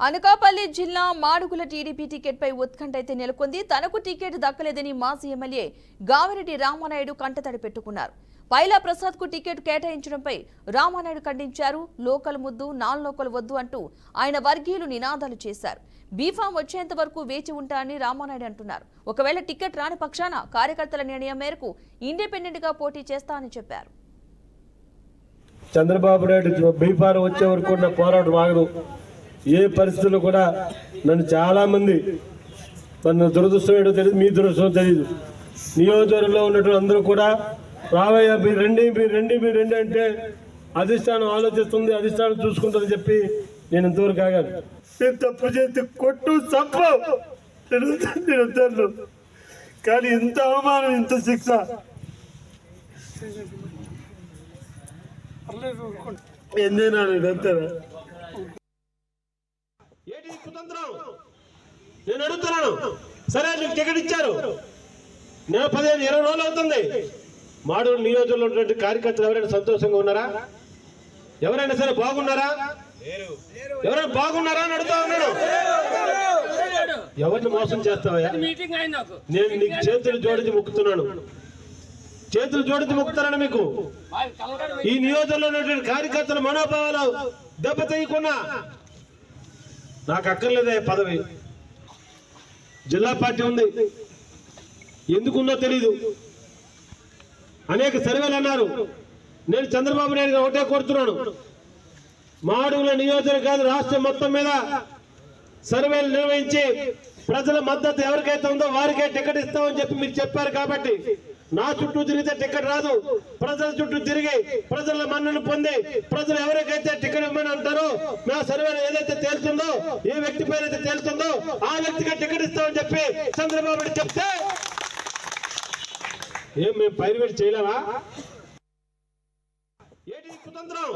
అనకాపల్లి జిల్లా మాడుగుల టీడీపీ టికెట్పై ఉత్కంఠ అయితే నెలకొంది. తనకు టికెట్ దక్కలేదని మాజీ ఎమ్మెల్యే గావిరెడ్డి రామానాయుడు కంటతడి పెట్టుకున్నారు. పైలా ప్రసాద్ కు టికెట్ కేటాయించడంపై రామానాయుడు ఖండించారు. లోకల్ ముద్దు నాన్ లోకల్ వద్దు అంటూ ఆయన వర్గీయులు నినాదాలు చేశారు. బీఫామ్ వచ్చేంత వరకు వేచి ఉంటారని రామానాయుడు అంటున్నారు. ఒకవేళ టికెట్ రాని పక్షాన కార్యకర్తల నిర్ణయం మేరకు ఇండిపెండెంట్ గా పోటీ చేస్తానని చెప్పారు. చంద్రబాబు నాయుడు బీఫామ్ వచ్చే వరకు ఉన్న పోరాటం ఆగదు. ఏ పరిస్థితుల్లో కూడా నన్ను చాలామంది నన్ను దురదృష్టం ఏంటో తెలియదు, మీ దురదృష్టం తెలియదు. నియోజకవర్గంలో ఉన్నటువంటి అందరూ కూడా రావయ్య మీరు రండి అంటే అధిష్టానం ఆలోచిస్తుంది, అధిష్టానం చూసుకుంటుందని చెప్పి నేను ఇంతవరకు ఆగాను. నేను తప్పు చేస్తే కొట్టు చంపు నేను కానీ ఇంత అవమానం, ఇంత శిక్ష ఎన్నేనా అంతేనా? ఏంటి కుతంత్రం? నేను అడుగుతున్నాను. సరే నీకు టికెట్ ఇచ్చారు, నేను 15-20 రోజులు అవుతుంది. మాడూరు నియోజకవర్గంలో ఉన్నటువంటి కార్యకర్తలు ఎవరైనా సంతోషంగా ఉన్నారా? ఎవరైనా సరే బాగున్నారా? ఎవరైనా బాగున్నారా అని అడుగుతా ఉన్నాను. ఎవరిని మోసం చేస్తావా? నేను నీకు చేతులు జోడించి మొక్కుతున్నాను, చేతులు జోడించి మొక్కుతున్నాను. మీకు ఈ నియోజకవర్గంలో ఉన్నటువంటి కార్యకర్తల మనోభావాలు దెబ్బతీయకున్నా నాకు అక్కర్లేదే పదవి. జిల్లా పార్టీ ఉంది, ఎందుకుందో తెలీదు. అనేక సర్వేలు అన్నారు. నేను చంద్రబాబు నాయుడు గారు ఒకటే కోరుతున్నాను, మాడుగుల నియోజకవర్గం కాదు రాష్ట్రం మొత్తం మీద సర్వేలు నిర్వహించి ప్రజల మద్దతు ఎవరికైతే ఉందో వారికే టికెట్ ఇస్తామని చెప్పి మీరు చెప్పారు. కాబట్టి నా చుట్టూ తిరిగితే టికెట్ రాదు, ప్రజల చుట్టూ తిరిగి ప్రజల మన్నను పొంది ప్రజలు ఎవరికైతే టికెట్ ఇవ్వమని అంటారో నా సర్వేలో ఏదైతే తేలుతుందో, ఏ వ్యక్తి పేరు అయితే తేలుతుందో ఆ వ్యక్తిగా టికెట్ ఇస్తామని చెప్పి చంద్రబాబు నాయుడు చెప్తే ఏం మేము పైరువేటు చేయలేవా? ఏంటి కుతంత్రం?